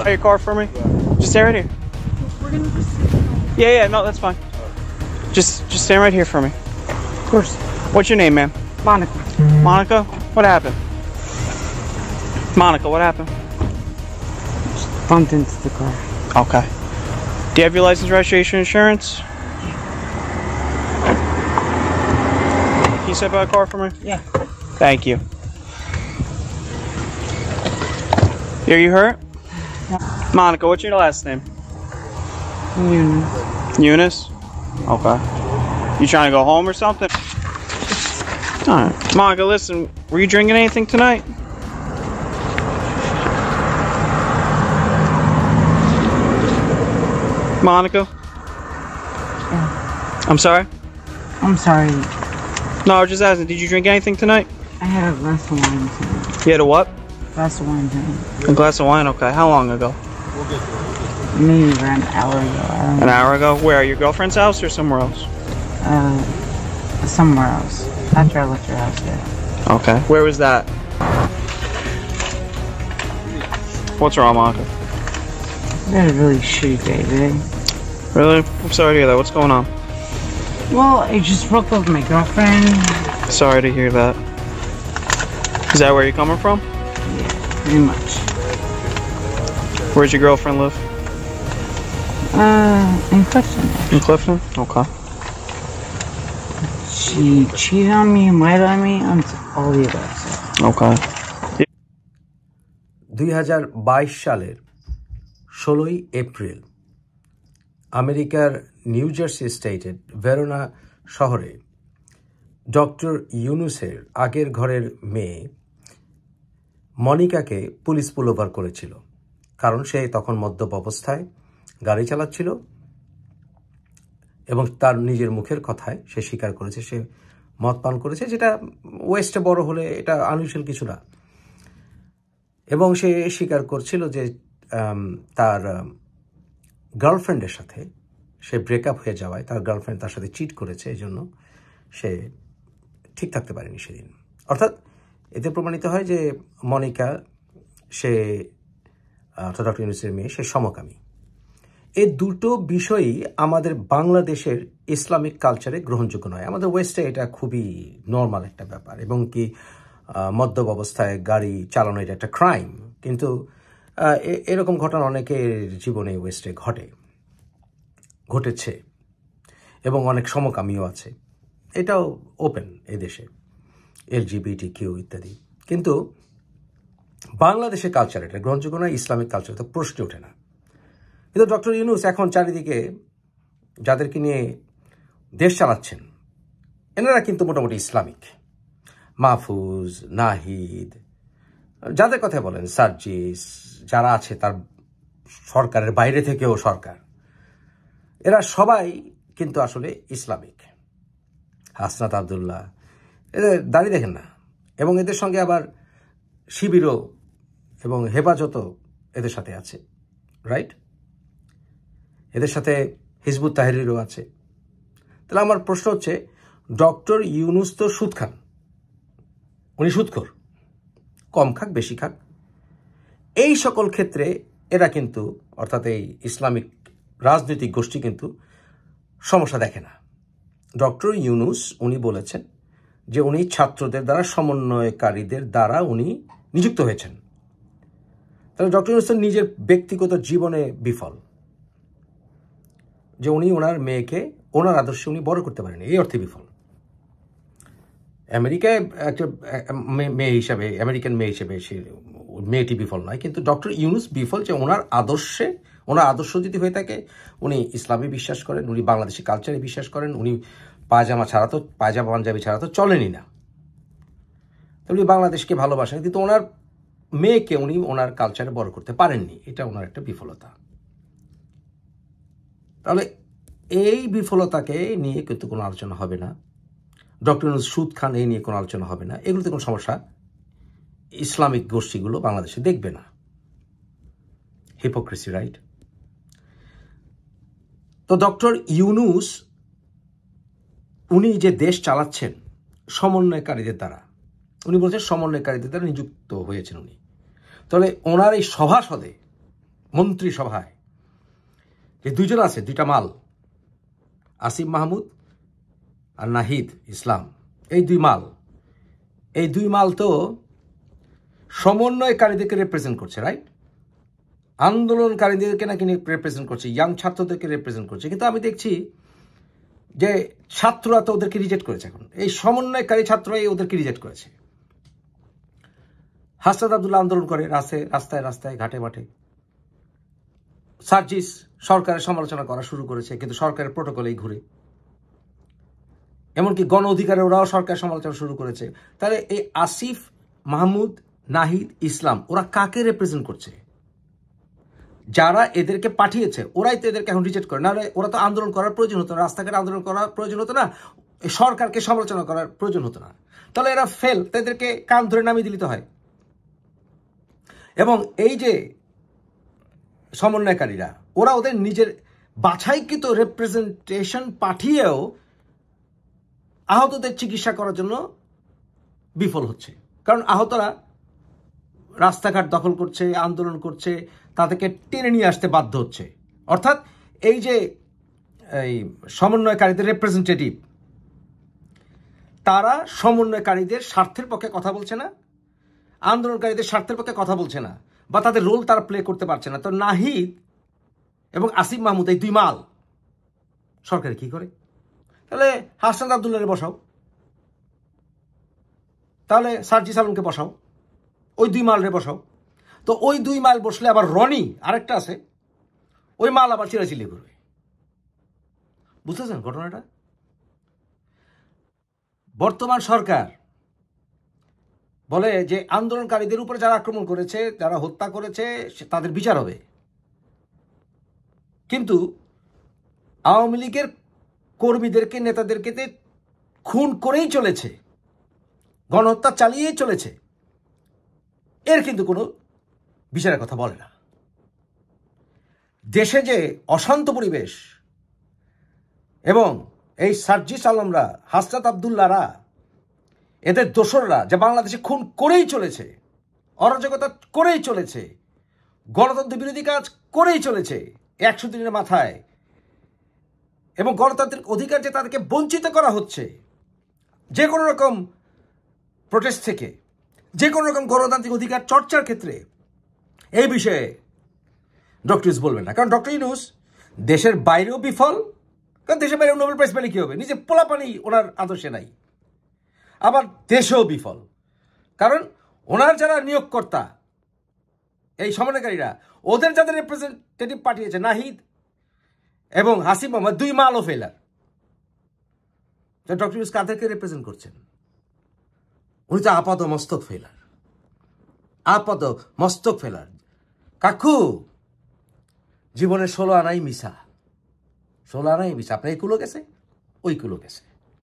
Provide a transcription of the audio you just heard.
out your car for me? Yeah. Just stand right here. We're gonna just... Yeah, no, that's fine. Just stand right here for me. Of course. What's your name, ma'am? Monica. Monica? What happened? Monica, what happened? Just bumped into the car. Okay. Do you have your license, registration, insurance? Can you step out of the car for me? Yeah. Thank you. Are you hurt? Yeah. Monica, what's your last name? Eunice. Eunice? Okay. You trying to go home or something? Alright. Monica, listen, were you drinking anything tonight? Monica? Yeah. I'm sorry? I'm sorry. No, I was just asking, did you drink anything tonight? I had a glass of wine tonight. You had a what? Glass of wine tonight. A glass of wine? Okay. How long ago? Maybe around an hour ago. An hour ago? Where? Your girlfriend's house or somewhere else? Somewhere else. After I left your house, yeah. Okay. Where was that? What's wrong, Monica? I had a really shitty day today. Really? I'm sorry to hear that. What's going on? Well, I just broke up with my girlfriend. Sorry to hear that. Is that where you're coming from? Yeah, pretty much. Where's your girlfriend live? In Clifton. In Clifton? Okay. She cheated on me, lied on me, and all the above. Okay. 2022 সালের 16ই April আমেরিকার new jersey স্টেটের Verona শহরে doctor ইউনুসের আগের ঘরের মেয়ে মনিকাকে police পুল over করেছিল, কারণ সে তখন মদ্যপ অবস্থায় গাড়ি চালাচ্ছিল এবং তার নিজের মুখের কথায় সে স্বীকার করেছে সে মদ পান করেছে, যেটা ওয়েস্টে বড় হলে এটা আনইউজুয়াল কিছু না। এবং সে স্বীকার করছিল যে তার গার্লফ্রেন্ডের সাথে সে ব্রেকআপ হয়ে যাওয়ায় তার গার্লফ্রেন্ড তার সাথে চিট করেছে, এই জন্য সে ঠিক থাকতে পারেনি সেদিন। অর্থাৎ এতে প্রমাণিত হয় যে মনিকা সে অর্থাৎ ডক্টর ইউনুসের মেয়ে সে সমকামী। এই দুটো বিষয়ই আমাদের বাংলাদেশের ইসলামিক কালচারে গ্রহণযোগ্য নয়। আমাদের ওয়েস্টে এটা খুবই নর্মাল একটা ব্যাপার, এবং কি মদ্যপ অবস্থায় গাড়ি চালানো এটা একটা ক্রাইম, কিন্তু এরকম ঘটনা অনেকের জীবনে ওয়েস্টে ঘটেছে এবং অনেক সমকামীও আছে, এটাও ওপেন এদেশে LGBTQ ইত্যাদি। কিন্তু বাংলাদেশের কালচার এটা গ্রহণযোগ্য নয়, ইসলামিক কালচার তো প্রশ্ন ওঠে না। কিন্তু ডক্টর ইউনুস এখন চারিদিকে যাদেরকে নিয়ে দেশ চালাচ্ছেন এনারা কিন্তু মোটামুটি ইসলামিক। মাহফুজ, নাহিদ, যাদের কথা বলেন, সার্জিস, যারা আছে তার সরকারের বাইরে থেকেও সরকার, এরা সবাই কিন্তু আসলে ইসলামিক। হাসনাত আবদুল্লাহ, এদের দাঁড়িয়ে দেখেন না, এবং এদের সঙ্গে আবার শিবিরও এবং হেফাজতও এদের সাথে আছে, রাইট? এদের সাথে হিজবুত তাহরিরও আছে। তাহলে আমার প্রশ্ন হচ্ছে, ডক্টর ইউনুস তো সুদ খান, উনি সুদখোর, কম খাক বেশি খাক, এই সকল ক্ষেত্রে এরা কিন্তু অর্থাৎ এই ইসলামিক রাজনৈতিক গোষ্ঠী কিন্তু সমস্যা দেখে না। ডক্টর ইউনুস উনি বলেছেন যে উনি ছাত্রদের দ্বারা সমন্বয়কারীদের দ্বারা উনি নিযুক্ত হয়েছেন। তাহলে ডক্টর ইউনুস নিজের ব্যক্তিগত জীবনে বিফল, যে উনি ওনার মেয়েকে ওনার আদর্শে উনি বড় করতে পারেনি, এই অর্থে বিফল। আমেরিকায় একটা মেয়ে হিসাবে, আমেরিকান মেয়ে হিসেবে সে মেয়েটি বিফল নয়, কিন্তু ডক্টর ইউনুস বিফল যে ওনার আদর্শ যদি হয়ে থাকে, উনি ইসলামে বিশ্বাস করেন, উনি বাংলাদেশি কালচারে বিশ্বাস করেন, উনি পায়জামা পাঞ্জাবি ছাড়া তো চলেনই না, উনি বাংলাদেশকে ভালোবাসেন, কিন্তু ওনার মেয়েকে উনি ওনার কালচারে বড় করতে পারেননি, এটা ওনার একটা বিফলতা। তাহলে এই বিফলতাকে নিয়ে কিন্তু কোনো আলোচনা হবে না, ডক্টর ইউনুস সুদ খান এই নিয়ে কোনো আলোচনা হবে না, এগুলোতে কোনো সমস্যা ইসলামিক গোষ্ঠীগুলো বাংলাদেশে দেখবে না। Hypocrisy, right? তো ডক্টর ইউনুস উনি যে দেশ চালাচ্ছেন সমন্বয়কারীদের দ্বারা, উনি বলছেন সমন্বয়কারীদের দ্বারা নিযুক্ত হয়েছেন উনি। তাহলে ওনার এই সভাসদে মন্ত্রিসভায় যে দুইজন আছে, দুইটা মাল, আসিফ মাহমুদ আর নাহিদ ইসলাম, এই দুই মাল তো সমন্বয়কারীদেরকে রিপ্রেজেন্ট করছে, রাইট? আন্দোলনকারীদেরকে নাকি রিপ্রেজেন্ট করছে, ইয়াং ছাত্রদেরকে রিপ্রেজেন্ট করছে। কিন্তু আমি দেখছি যে ছাত্ররা তো ওদেরকে রিজেক্ট করেছে। এখন এই সমন্বয়কারী ছাত্ররাই ওদেরকে রিজেক্ট করেছে। হাসনাত আব্দুল্লাহ আন্দোলন করে রাস্তায় রাস্তায় ঘাটে মাঠে। সার্জিস সরকারের সমালোচনা করা শুরু করেছে, কিন্তু সরকারের প্রোটোকলেই ঘুরে। এমনকি গণ অধিকারে ওরাও সরকারের সমালোচনা শুরু করেছে। তাহলে এই আসিফ মাহমুদ, নাহিদ ইসলাম ওরা কাকে রিপ্রেজেন্ট করছে? যারা এদেরকে পাঠিয়েছে ওরাই তো এদেরকে এখন রিজেক্ট করে। নাহলে ওরা তো আন্দোলন করার প্রয়োজন হতো না, রাস্তাঘাটে আন্দোলন করার প্রয়োজন হতো না, সরকারকে সমালোচনা করার প্রয়োজন হতো না। তাহলে এরা ফেল, এদেরকে কান ধরে নামিয়ে দিতে হয়। এবং এই যে সমন্বয়কারীরা, ওরা ওদের নিজের বাছাইকৃত রিপ্রেজেন্টেশন পাঠিয়েও আহতদের চিকিৎসা করার জন্য বিফল হচ্ছে। কারণ আহতরা রাস্তাঘাট দখল করছে, আন্দোলন করছে, তাদেরকে টেনে নিয়ে আসতে বাধ্য হচ্ছে। অর্থাৎ এই যে এই সমন্বয়কারীদের রিপ্রেজেন্টেটিভ, তারা সমন্বয়কারীদের স্বার্থের পক্ষে কথা বলছে না, আন্দোলনকারীদের স্বার্থের পক্ষে কথা বলছে না, বা তাদের রোল তারা প্লে করতে পারছে না। তো নাহিদ এবং আসিফ মাহমুদ এই দুই মাল সরকার কি করে? তাহলে হাসনাত আব্দুল্লাহরে বসাও, তাহলে সার্জিস আলমকে বসাও, ওই দুই মালরে বসাও। তো ওই দুই মাল বসলে আবার রনি আরেকটা আছে, ওই মাল আবার চিরাচিলি করবে। বুঝতেছেন ঘটনাটা? বর্তমান সরকার বলে যে আন্দোলনকারীদের উপরে যারা আক্রমণ করেছে, যারা হত্যা করেছে, তাদের বিচার হবে। কিন্তু আওয়ামী লীগের কর্মীদেরকে, নেতাদেরকে খুন করেই চলেছে, গণহত্যা চালিয়েই চলেছে, এর কিন্তু কোনো বিচারের কথা বলে না। দেশে যে অশান্ত পরিবেশ, এবং এই সার্জিস আলমরা, হাসনাত আব্দুল্লাহরা, এদের দোসররা যে বাংলাদেশে খুন করেই চলেছে, অরাজকতা করেই চলেছে, গণতন্ত্র বিরোধী কাজ করেই চলেছে 100 দিনের মাথায়, এবং গণতান্ত্রিক অধিকার যে তাদেরকে বঞ্চিত করা হচ্ছে যে কোনো রকম প্রোটেস্ট থেকে, যে কোনো রকম গণতান্ত্রিক অধিকার চর্চার ক্ষেত্রে, এই বিষয়ে ডক্টর ইউনূস বলবেন না। কারণ ডক্টর ইউনূস দেশের বাইরেও বিফল, কারণ দেশের বাইরেও নোবেল প্রাইজ পেলে কি হবে? নিজে পোলাপানি ওনার আদর্শে নাই। আবার দেশেও বিফল, কারণ ওনার যারা নিয়োগকর্তা, এই সমন্বয়কারীরা, ওদের যাদের রিপ্রেজেন্টেটিভ পাঠিয়েছে নাহিদ এবং আসিফ মাহমুদ, দুই মালও ফেলার। ডক্টর ইউনূস কাদেরকে রিপ্রেজেন্ট করছেন? উনি তো আপাত মস্তক ফেলার, আপাত মস্তক ফেলার। কাকু জীবনে 16 আনাই মিশা, 16 আনাই মিশা। আপনার এই কুলো গেছে, ওই কুলো গেছে।